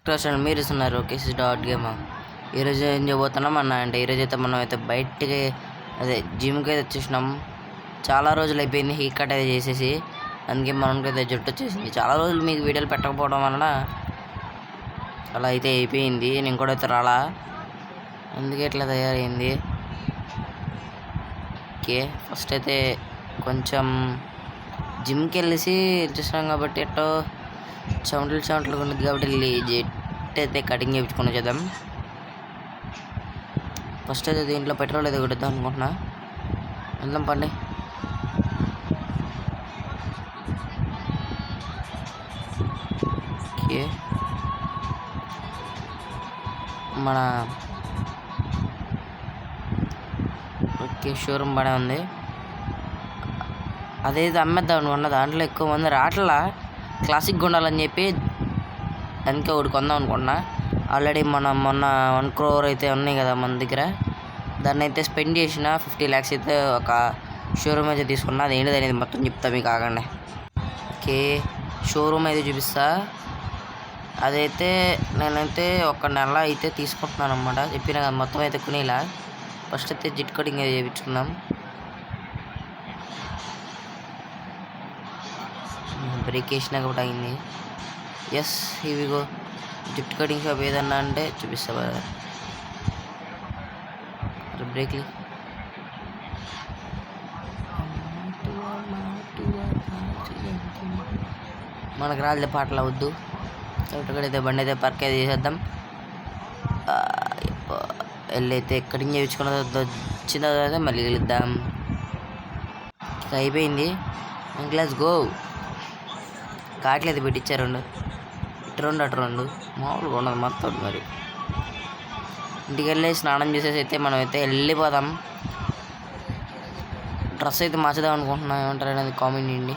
ప్రశ్న మీరు ఇస్తున్నారు కేసీ డాట్ గేమ్. ఈరోజు ఏం చేయబోతున్నాం అంటే ఈరోజు అయితే మనం అయితే బయటికి అదే జిమ్కి అయితే వచ్చేసినాం. చాలా రోజులు అయిపోయింది హెయిర్ కట్ అయితే చేసేసి, అందుకే మనకైతే జుట్టు వచ్చేసింది. చాలా రోజులు మీకు వీడియోలు పెట్టకపోవడం వలన అలా అయితే అయిపోయింది. నేను కూడా అయితే రాలా, అందుకే ఇట్లా తయారైంది. ఓకే, ఫస్ట్ అయితే కొంచెం జిమ్కి వెళ్ళేసి వచ్చేసినాం కాబట్టి ఎట్టో చెమటలు ఉన్నది కాబట్టి జెట్ అయితే కటింగ్ చేయించుకొని వచ్చేద్దాం. ఫస్ట్ అయితే దీంట్లో పెట్రోల్ అయితే కొట్టిద్దాం అనుకుంటున్నా. వెళ్దాం పండి. ఓకే, మన షోరూమ్ బాగానే ఉంది. అదేది అమ్మేద్దాం అనుకున్నా, దాంట్లో ఎక్కువ మంది రావట్లా. క్లాసిక్గా ఉండాలని చెప్పి దానికే ఒకటి కొందాం అనుకున్నా. ఆల్రెడీ మొన్న 1 crore అయితే ఉన్నాయి కదా మన దగ్గర. దాన్ని అయితే స్పెండ్ చేసిన 50 lakhs అయితే ఒక షోరూమ్ అయితే తీసుకున్నా. అది ఏంటిది అనేది మొత్తం చెప్తా మీకు, ఆగండి. ఓకే, షోరూమ్ అయితే చూపిస్తా. అదైతే నేనైతే 1 నెల అయితే తీసుకుంటున్నాను అనమాట. చెప్పిన కదా మొత్తం అయితే కొనేలా. ఫస్ట్ అయితే జిట్ కటింగ్ అయితే చేయించుకున్నాం. బ్రేక్ వేసినా కాబట్టి అయింది. ఎస్, ఇవిగో జుట్టు కటింగ్ షాప్ ఏదన్నా అంటే చూపిస్తా కదా. బ్రేక్లు మనకు రాలే పాటలు అవద్దు. అయితే బండి అయితే పార్క్ అయితే చేసేద్దాం. వెళ్ళి అయితే కటింగ్ చేయించుకున్న వచ్చిన తర్వాత మళ్ళీ వెళ్దాం. అయిపోయింది. Class go. కాట్లేదు పెట్టించారు అటు రెండు మామూలుగా ఉండదు మొత్తం. మరి ఇంటికి వెళ్ళి స్నానం చేసేసి అయితే మనం అయితే వెళ్ళిపోదాం. డ్రెస్ అయితే మార్చుదాం అనుకుంటున్నాం, ఏమంటారు అనేది కామెంట్ చేయండి.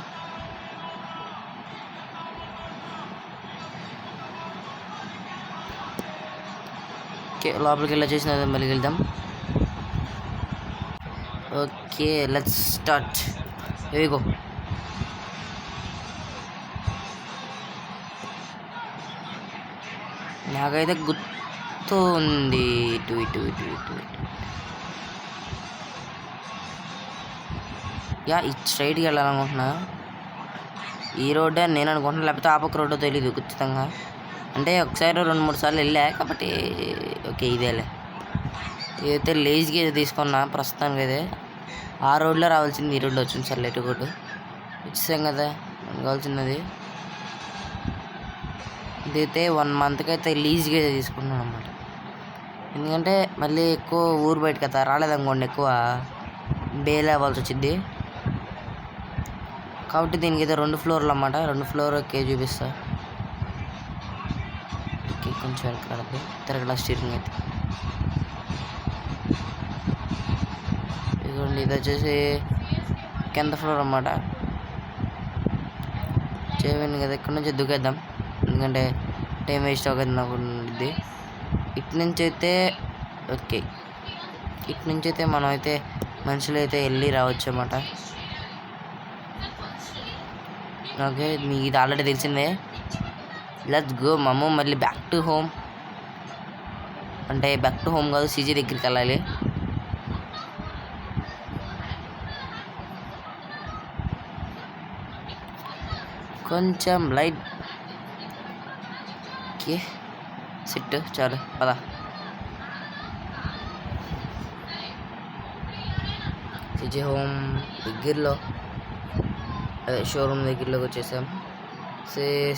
ఓకే, లోపలికి వెళ్ళి వచ్చేసిన మళ్ళీ వెళ్దాం. Okay, let's start. ఇవిగో నాకైతే గుర్తు ఉంది. ఇటు స్ట్రైట్కి వెళ్ళాలనుకుంటున్నా. ఈ రోడ్డే నేను అనుకుంటున్నా, లేకపోతే ఆపక రోడ్డు తెలీదు ఖచ్చితంగా. అంటే ఒకసారి 2-3 సార్లు వెళ్ళా కాబట్టి ఓకే ఇదేలే. ఇదైతే లేజ్కి తీసుకున్నా ప్రస్తుతానికి. అయితే ఆ రోడ్లో రావాల్సింది ఈ రోడ్లో వచ్చింది. సార్ లెట్ కొట్టు వచ్చేసాం కదా, కావాల్సినది. ఇదైతే 1 monthకి అయితే లీజ్గా అయితే తీసుకున్నాను అనమాట. ఎందుకంటే మళ్ళీ ఎక్కువ ఊరు బయట కదా రాలేదనుకోండి, ఎక్కువ బేల్ అవ్వాల్సి వచ్చింది. కాబట్టి దీనికి అయితే 2 floorలు అన్నమాట. 2 floor ఓకే చూపిస్తా. ఓకే, కొంచెం వెనకాలకి తిరగల స్టీరింగ్ అయితే. ఇదిగోండి, ఇది వచ్చేసి కింద ఫ్లోర్ అన్నమాట. చేయని కదా, ఇక్కడ నుంచి దుకేద్దాం ఎందుకంటే టైం వేస్ట్ అవుతుంది నాకు. ఇటు నుంచి అయితే ఓకే, ఇటు నుంచి అయితే మనం అయితే మనుషులు అయితే వెళ్ళి రావచ్చు అన్నమాట. ఓకే, మీకు ఇది ఆల్రెడీ తెలిసిందే. లెట్స్ గో మమ్మ. మళ్ళీ బ్యాక్ టు హోమ్, అంటే బ్యాక్ టు హోమ్ కాదు, సీజీ దగ్గరికి వెళ్ళాలి. కొంచెం లైట్. ఓకే, సిట్ చాలు పదా. సీజీ హోమ్ దగ్గరలో, అదే షోరూమ్ దగ్గరలోకి వచ్చేసాం.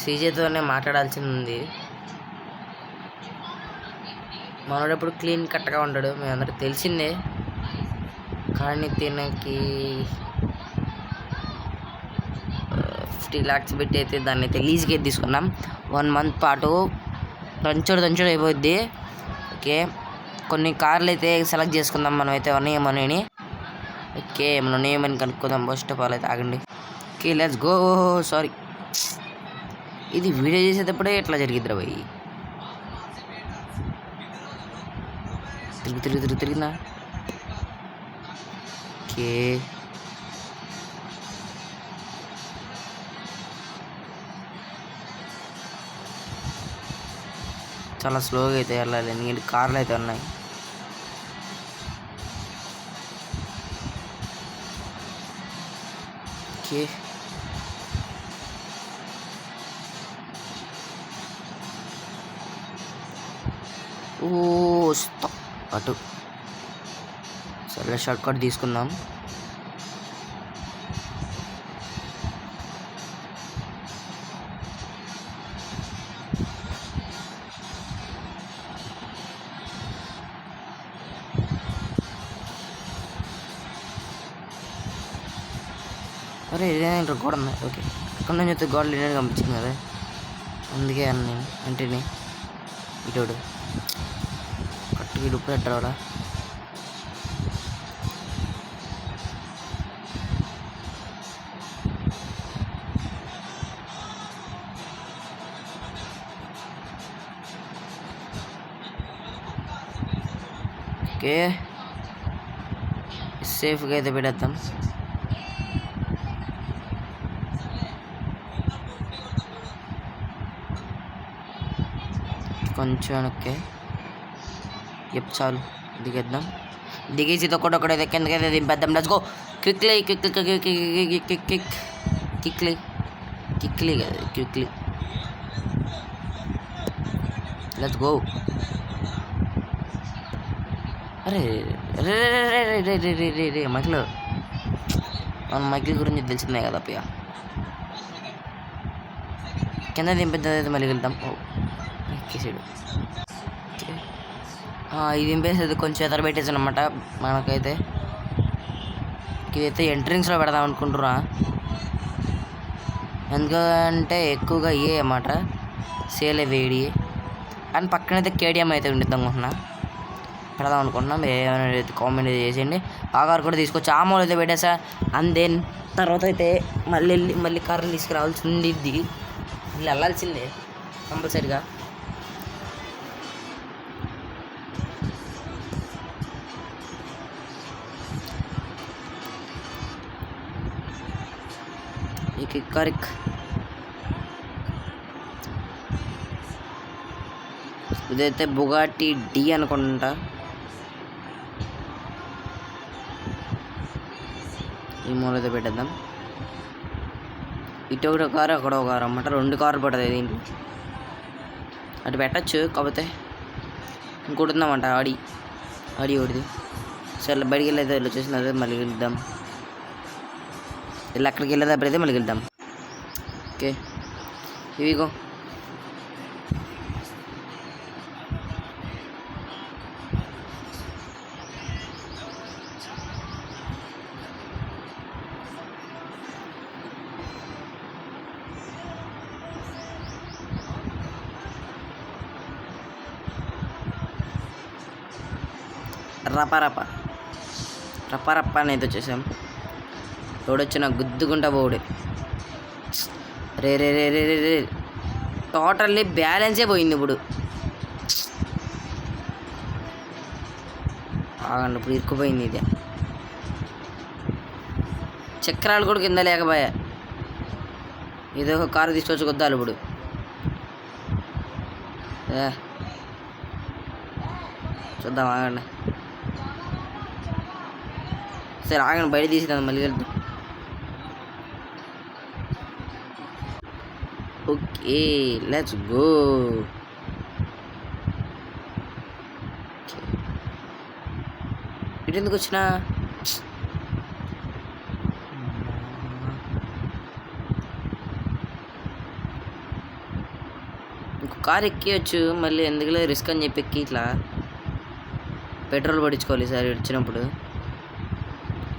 సీజీతోనే మాట్లాడాల్సింది ఉంది. మనోడు ఎప్పుడు క్లీన్ కట్గా ఉంటాడు, మీ అందరికి తెలిసిందే. కానీ తినకి 50 lakhs పెట్టి అయితే దాన్ని అయితే లీజ్కి అయితే తీసుకున్నాం. 1 month పాటు దంచుడు అయిపోద్ది. ఓకే, కొన్ని కార్లు అయితే సెలెక్ట్ చేసుకుందాం మనం అయితే ఏమని. ఓకే, మనం ఏమని కనుక్కుందాం. ఫస్ట్ ఆఫ్ ఆల్ అయితే ఆగండి. Okay, let's go. సారీ, ఇది వీడియో చేసేటప్పుడే ఎట్లా జరిగిద్దిరా భయ్. తిరిగినా. ఓకే, చాలా స్లోగా అయితే వెళ్ళాలి, ఎందుకంటే కార్లు అయితే ఉన్నాయి. ఓకే, ఓ స్టాప్ అటు. సరే షార్ట్ కట్ తీసుకుందాం. అరే ఇదేంటి గోడ ఉంది. ఓకే, ఇక్కడ నుంచి అయితే గోడలు లేని పంపించింది కదా, అందుకే అన్న అంటే ఇటోడు కట్టుకి ఇడు పెట్టరావడా. ఓకే, సేఫ్గా అయితే పెట్టేద్దాం. కొంచెం వెనక్కి చాలు, దిగేద్దాం. దిగేసి ఒకటొకటైతే కిందకైతే దింపేద్దాం. లెట్స్ గో, క్విక్లీ కదా, క్విక్లీ లెట్స్ గో. అరే రే రే రే రే రే రే మైకిల్, మన మైకిల్ గురించి తెలిసిందే కదా అప్పయ్య. కింద దింపేది మళ్ళీ వెళ్తాం. ఎక్కేసాడు. ఇది దింపేసేది కొంచెం ఎదర పెట్టేసాను అనమాట. మనకైతే ఇదైతే ఎంట్రన్స్లో పెడదాం అనుకుంటున్నా, ఎందుకంటే ఎక్కువగా ఇవే అన్నమాట సేల్ వేడి. అండ్ పక్కనైతే కేడిఎం అయితే ఉండిద్దాం అనుకుంటున్నా, పెడదాం అనుకుంటున్నాం. ఏమైనా కామెంట్ చేసేయండి. ఆ కార్ కూడా తీసుకొచ్చి ఆ మూల అయితే పెట్టేసా. అండ్ దెన్ తర్వాత అయితే మళ్ళీ కార్ని తీసుకురావాల్సి ఉండిద్ది, మళ్ళీ వెళ్ళాల్సిందే కంపల్సరిగా. కరెక్ట్, ఇదైతే బుగాటి డి అనుకుంటా. ఈ మూలతో పెట్టేద్దాం. ఇటు ఒకటి కారు అక్కడ ఒక కారు అన్నమాట, 2 కార్లు పడుతుంది దీంట్లో. అటు పెట్టచ్చు, కాకపోతే ఇంకోటి ఉందన్నమాట ఆడి ఒకటిది. సరే బయటికి వెళ్ళేది వెళ్ళి వచ్చేసిన అదే మళ్ళీ వెళ్దాం. వెళ్ళి అక్కడికి వెళ్ళేటప్పుడు అయితే మళ్ళీ వెళ్దాం. ఓకే, ఇవిగో రప్ప అనేది వచ్చేసాం. రోడొచ్చిన గుద్దుకుంటా పోవుడే. రే రే రే రే రే రే టోటల్లీ బ్యాలెన్సే పోయింది ఇప్పుడు. ఆగండి, ఇప్పుడు ఇరుక్కుపోయింది ఇది. చక్రాలు కూడా కింద లేకపోయా. ఏదో ఒక కారు తీసుకొచ్చి కొద్దాలి ఇప్పుడు. చూద్దాం, ఆగండి. సరే ఆగండి, బయట తీసినాను మళ్ళీ వెళ్తాం. Okay, let's go. ఇటు ఎందుకు వచ్చినా? ఇంకో కారు ఎక్కియచ్చు, మళ్ళీ ఎందుకులే రిస్క్ అని చెప్పి ఎక్కి ఇట్లా పెట్రోల్ పడించుకోవాలి సార్ వచ్చినప్పుడు.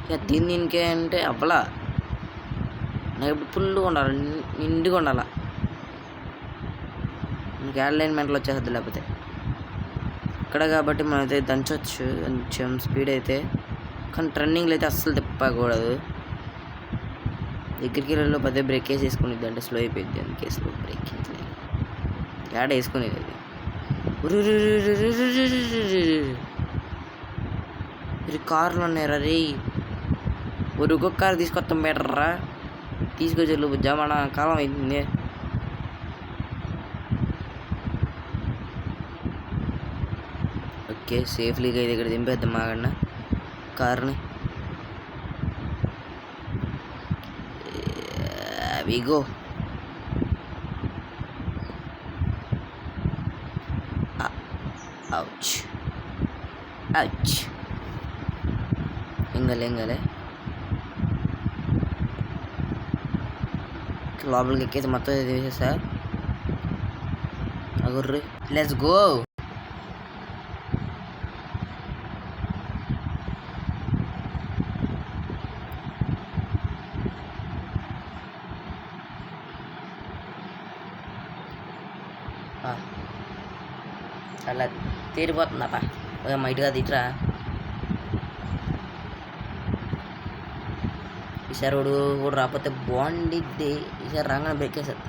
ఇక దీనికే అంటే అవ్వలా, నాకు ఇప్పుడు ఫుల్గా ఉండాలి, నిండుగా ఉండాలా. మీకు అలైన్మెంట్లో వచ్చేస్తుంది. లేకపోతే ఇక్కడ కాబట్టి మనం అయితే దంచవచ్చు కొంచెం స్పీడ్ అయితే, కానీ టర్నింగ్లో అయితే అస్సలు తిప్పకూడదు. దగ్గరికి వెళ్ళలో పదే బ్రేక్ వేసుకునేది అంటే స్లో అయిపోయింది, అందుకే స్లో బ్రేక్ యాడ్ వేసుకునేది. అది ఇది కార్లు ఉన్నాయరా రే, ఒక్కొక్క కారు తీసుకొస్తాం బెటర్రా. తీసుకొచ్చి జమానా కాలం అవుతుంది. ఓకే సేఫ్లీగా ఇది ఇక్కడ దింపేద్దాం మాగన్న కార్ని. విగో అవుచ్ అవుచ్ ఎంగలే లోపలికి ఎక్కేసి మొత్తం ఇది వేసేసా. అగుర్రి లెట్స్ గో. చాలా తీరిపోతుందట మైట్గా తిట్రా. ఈసారి కూడా రాకపోతే బాగుండిద్ది. ఈసారి రాగానే బ్రేక్ వేసేది.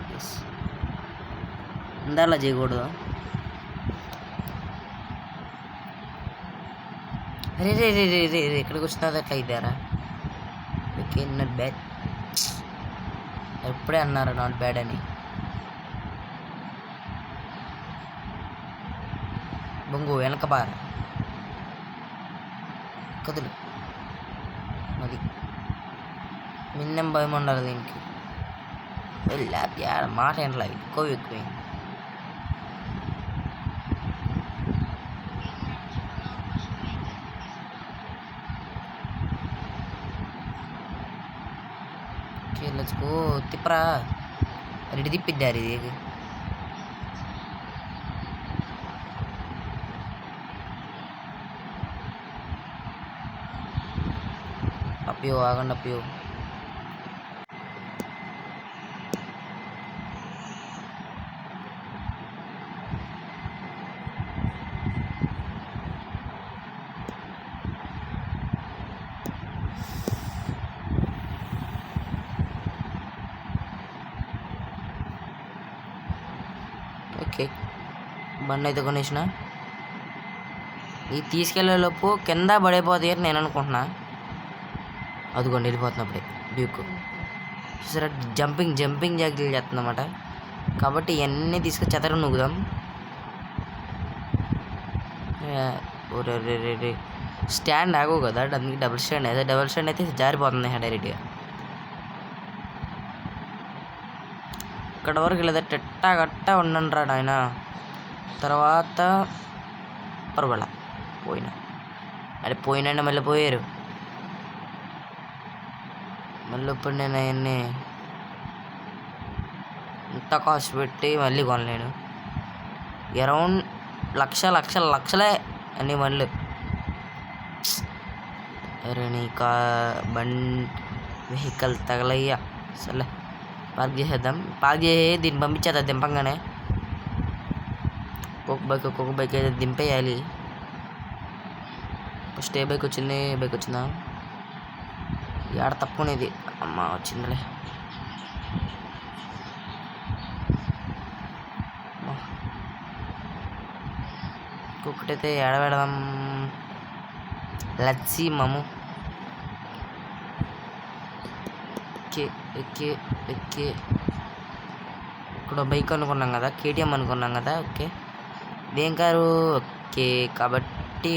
ఇందాలా చేయకూడదు. రే రే రే రే రే రే ఇక్కడికి వచ్చినది అట్లా ఇద్దారా. Okay not bad. ఎప్పుడే అన్నారు నాట్ బ్యాడ్ అని. బొంగు వెనక బార కదులు. మరి మిన్నం భయం ఉండాలి దీనికి. వెళ్ళా మాట ఏంట్లా ఎక్కువైంది. Let's go. తిప్పరా రెడీ తిప్పిద్దారు ఇది. అప్పయో ఆగండి అప్పయో. ఓకే బండి అయితే కొనేసిన. ఇది తీసుకెళ్ళేలోపు కింద పడిపోతాయి అని నేను అనుకుంటున్నా. అదిగోండి వెళ్ళిపోతున్నప్పుడే డ్యూక్ చూసారా. జంపింగ్ జాగ్రత్తలు చేస్తుందన్నమాట. కాబట్టి ఇవన్నీ తీసుకొని చెత్తగా నూగుదాం. స్టాండ్ ఆగవు కదా అందుకే డబుల్ స్టాండ్. అదే డబుల్ స్టాండ్ అయితే జారిపోతుంది డైరెక్ట్గా. ఇక్కడ వరకు లేదా గట్టా ఉండండి రా నాయన. తర్వాత పర్వాలా పోయినా అరే పోయినా మళ్ళీ పోయారు. మళ్ళీ ఇప్పుడు నేను అవన్నీ ఇంత కాస్ట్ పెట్టి మళ్ళీ కొనలేను. అరౌండ్ లక్షలే అన్ని మళ్ళీ. అరే నీ వెహికల్ తగలయ్యా. సర్లే పార్క్ చేసేద్దాం. పార్క్ చేసి దీన్ని పంపించేద్దాం దింపంగానే. ఒక్కొక్క బైక్ అయితే దింపేయాలి. ఫస్ట్ ఏ బైక్ వచ్చిందా ఏడ తప్పుకునేది. అమ్మ వచ్చిందిలే. ఇంకొకటైతే ఏడ పెడదాం. లచ్చి మాము. ఎక్కే ఇక్కడ బైక్ అనుకున్నాం కదా, కేటీఎం అనుకున్నాం కదా. Okay దేం car. ఓకే కాబట్టి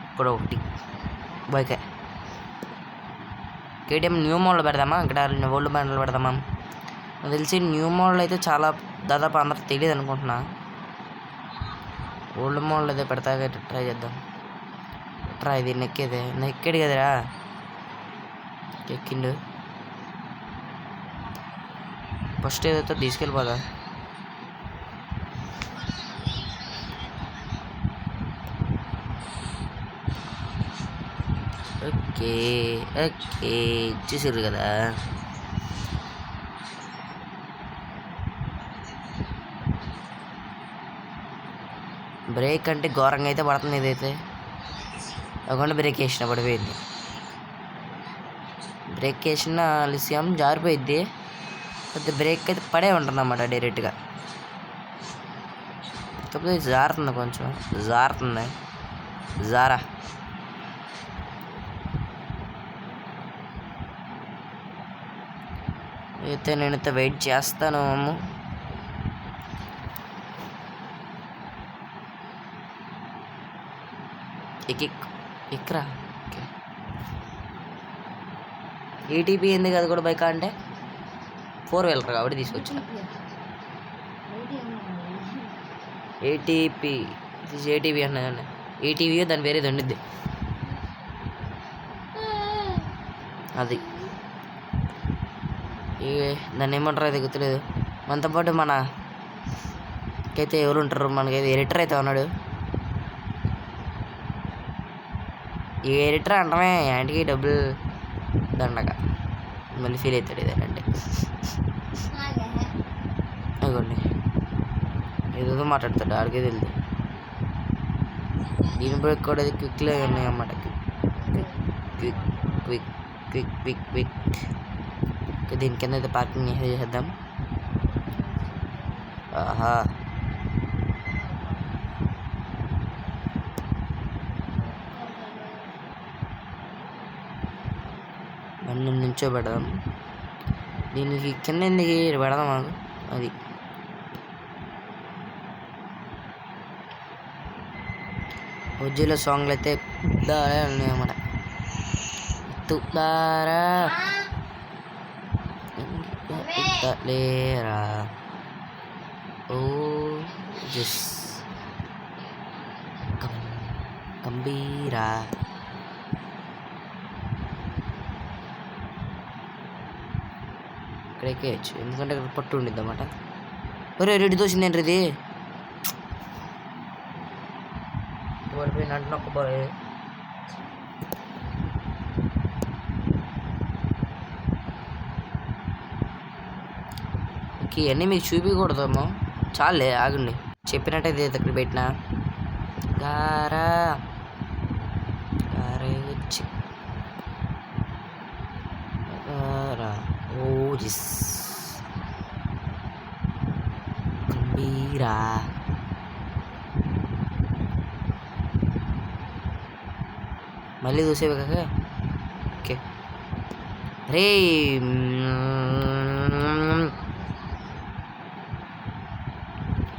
ఇప్పుడు ఒకటి బైకే. కేటీఎం న్యూ మోడల్ పెడదామా ఇక్కడ ఓల్డ్ మోడల్ పెడదామా. నాకు తెలిసి న్యూ మోడల్ అయితే చాలా దాదాపు అందరికి తెలియదు అనుకుంటున్నా. ఓల్డ్ మోడల్ అయితే పెడతా ట్రై చేద్దాం. ఇది నెక్కేడు కదరా. ఎక్కిండు. ఫస్ట్ ఏదైతే తీసుకెళ్ళిపోదా. ఓకే చూసారు కదా. బ్రేక్ అంటే ఘోరంగా అయితే పడుతుంది. ఇదైతే అక్కడ బ్రేక్ వేసిన పడిపోయింది. బ్రేక్ వేసిన లిసియం జారిపోయిద్ది. కొద్ది బ్రేక్ అయితే పడే ఉంటుంది అన్నమాట డైరెక్ట్గా. కాకపోతే జారుతుంది కొంచెం జారా. అయితే నేనైతే వెయిట్ చేస్తాను. ఎక్కరా ఓకే. ఏటీపీ ఎందుకు అది కూడా బైక్ అంటే 4 వీలర్ కాబట్టి తీసుకొచ్చిన ఏటీపీ. ఏటీవీ అన్నదండి, ఏటీవీ దాని వేరేది ఉండిద్ది అది. దాన్ని ఏమంటారు అయితే గుర్తులేదు. మనతో పాటు మనకైతే ఎవరు ఉంటారు, మనకైతే ఎడిటర్ అయితే ఉన్నాడు. ఈ ఎడిటర్ అంటమే యాంటీకి డబ్బులు దండగా మళ్ళీ ఫీల్ అవుతాడు ఏదంటే. అదిగోండి ఏదో మాట్లాడతాడు, ఆడికే తెలియదు. దీని బ్రేక్ కూడా క్విక్లే ఉన్నాయి అన్నమాట. Quick quick quick quick quick. దీని కింద అయితే పార్కింగ్ చేసేద్దాం. ఆహా బండి నుంచో పెడదాం. దీనికి కింద ఎందుకు పెడదాం మాకు అది. ఉజ్జీలో సాంగ్లు అయితే ఉన్నాయి అన్నమాట. తులారా లేరా ఓ జస్ గంభీరా. ఇక్కడ ఎక్కేయచ్చు ఎందుకంటే ఇక్కడ పట్టు ఉండిద్ది అన్నమాట. ఒరే రెడ్డి దోసిందేంటి ఇది పడిపోయిన అంటున్నొక్క బాయ్. ఇవన్నీ మీకు చూపించకూడదేమో, చాలే ఆగండి. చెప్పినట్టయితే ఇక్కడ పెట్టిన గారా గారే వచ్చి గారా ఓజిస్ గంభీరా. మళ్ళీ చూసేవి కాక ఓకే. రే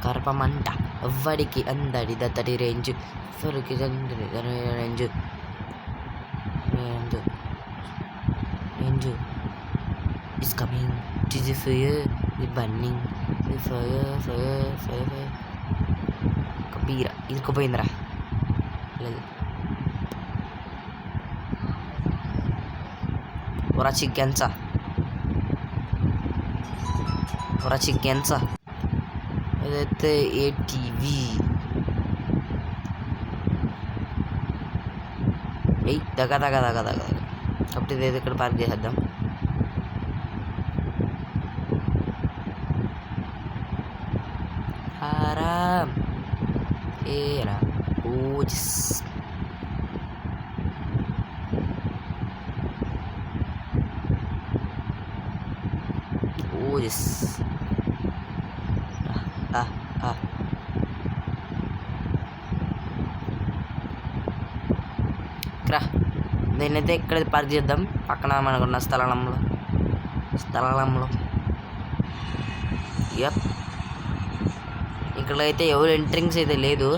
కరపమంట ఎవ్వడికి అందడి దత్తడి రేంజ్ ఎవరికి range range range is coming టిజ్ ఫైర్ ఈ బర్నింగ్ ఫైర్ ఫైర్ ఫైర్ కబీరా ఇరుక్కుపోయిందిరా. లేదు ora ciggenza ఇదైతే ఏటీవీ. దగ్గ కాబట్టి ఇదైతే ఇక్కడ పార్క్ చేసేద్దాం. ఆరామ్ ఏరా ఓజిస్ ఓజిస్ ఇక్కడ దీన్నైతే ఇక్కడ పార్క్ చేద్దాం పక్కన మనకున్న స్థలంలో. యప్ ఇక్కడైతే ఎవరు ఎంట్రింగ్స్ అయితే లేదు.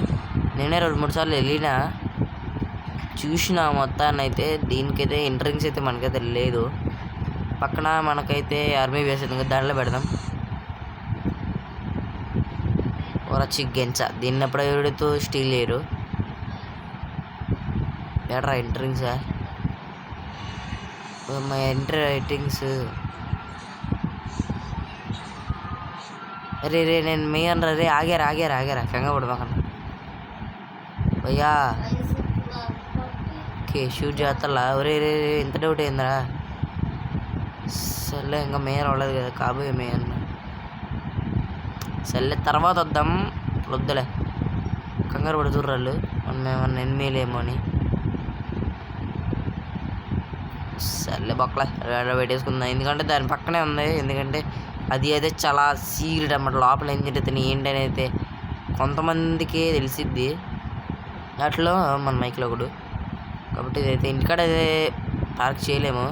నేనే 2-3 సార్లు వెళ్ళినా చూసిన మొత్తాన్ని అయితే. దీనికైతే ఎంట్రింగ్స్ అయితే మనకైతే లేదు. పక్కన మనకైతే ఆర్మీ బేస్ ఉంది, దాంట్లో పెడదాం. ఓరా చిగ్గెంచా దీన్ని ఎప్పుడు ఎవరితో స్టీల్ చేయరు. ఎడరా ఎంట్రింగ్సా మా ఎంట్రింగ్స్. అరే నేను మీ అనరా రే ఆగారా కంగపడు పక్కన భయ్యా. ఓకే షూట్ చేస్తలా. ఒరే రే ఇంత డౌట్ అయిందిరా. సర్లే ఇంకా మేయర్ అవ్వలేదు కదా, కాబోయే మేయర్. సర్లే తర్వాత వద్దాం, వద్దులే కంగారు పడుతుర్రాళ్ళు మనం ఏమన్నా ఎనిమిలేమో అని. సర్లే బొక్కలే పెట్టేసుకుందాం, ఎందుకంటే దాని పక్కనే ఉంది. ఎందుకంటే అది అయితే చాలా సీక్రెట్ అన్నమాట. లోపల ఏం జరుగుతుంది ఏంటి అని అయితే కొంతమందికి తెలిసిద్ది. అట్లో మన మైక్లో ఒకడు. కాబట్టి ఇదైతే ఇంటికాడ అయితే పార్క్ చేయలేము.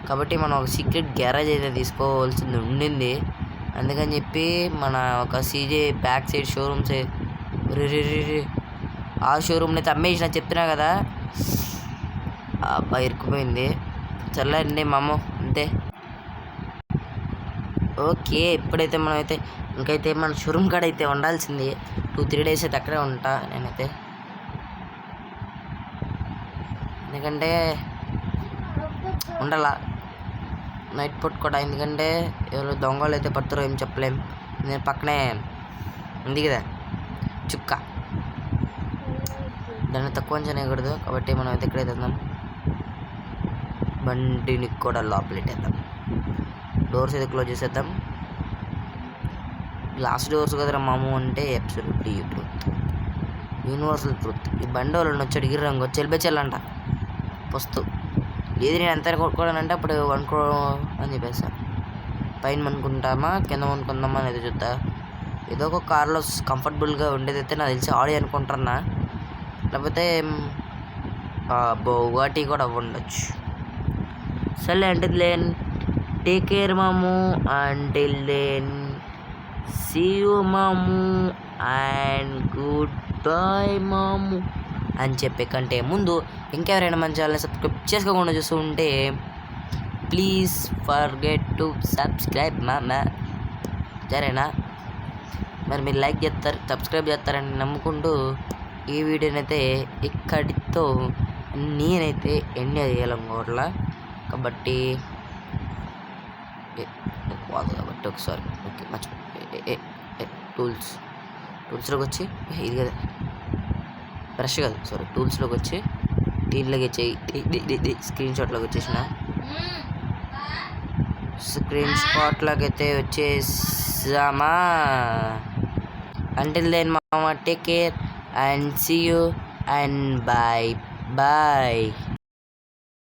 కాబట్టి మనం ఒక సీక్రెట్ గ్యారేజ్ అయితే తీసుకోవాల్సింది ఉండింది. అందుకని చెప్పి మన ఒక సీజే బ్యాక్ సైడ్ షోరూమ్స్ ఆ షోరూమ్ని అయితే అమ్మేసిన చెప్తున్నా కదా. అబ్బా ఇరుక్కుపోయింది. చల్లండి మాము అంతే. ఓకే, ఇప్పుడైతే మనమైతే ఇంకైతే మన షోరూమ్ కాడ అయితే ఉండాల్సింది. 2-3 డేస్ అయితే అక్కడే ఉంటా నేనైతే. ఎందుకంటే ఉండాల నైట్ పూట కూడా. ఎందుకంటే ఎవరు దొంగలు అయితే పడతారో ఏం చెప్పలేం. నేను పక్కనే ఉంది కదా చుక్క, దాన్ని తక్కువ అంచనేయకూడదు. కాబట్టి మనం అయితే ఇక్కడైతే వెళ్దాం. బండిని కూడా లోపలెట్టేద్దాం. డోర్స్ అయితే క్లోజ్ చేసేద్దాం. గ్లాస్ డోర్స్ కదరా మాము అంటే అబ్సల్యూట్లీ ట్రూత్, యూనివర్సల్ ట్రూత్. ఈ బండి వాళ్ళు వచ్చి అడిగిర్రు రంగు వచ్చి వెళ్ళిపోయాలంట వస్తూ. లేదు నేను ఎంత కొట్టుకోవాలంటే అప్పుడు 1 crore అని చెప్పేసా. పైన అనుకుంటామా కింద అనుకుందామా అనేది చూద్దా. ఏదో ఒక కార్లో కంఫర్టబుల్గా ఉండేదైతే నాకు తెలిసి ఆడి అనుకుంటున్నా, లేకపోతే బోగాటి కూడా ఉండొచ్చు. సరే అంటే లేన్ టేక్ కేర్ మాము. అంటిల్ దెన్ సీ యూ మాము అండ్ గుడ్ బై మాము అని చెప్పే కంటే ముందు ఇంకెవరైనా మన ఛానల్ని సబ్స్క్రైబ్ చేసుకోకుండా చూస్తూ ఉంటే ప్లీజ్ ఫర్గెట్ టు సబ్స్క్రైబ్ మామా. సరేనా? మరి మీరు లైక్ చేస్తారు, సబ్స్క్రైబ్ చేస్తారని నమ్ముకుంటూ ఈ వీడియోని అయితే ఇక్కడితో నేనైతే ఎంజాయ్ చేయాలనుకోవట్లా. కాబట్టి ఒకసారి ఓకే మర్చిపోయి టూల్స్లోకి వచ్చి ఇది కదా బ్రష్ కాదు సారీ టూల్స్లోకి వచ్చి దీంట్లోకి వచ్చి స్క్రీన్ షాట్లోకి వచ్చేసిన. స్క్రీన్ షాట్లోకి అయితే వచ్చేసామా. అంటిల్ దెన్ మామా take care and see you and bye bye.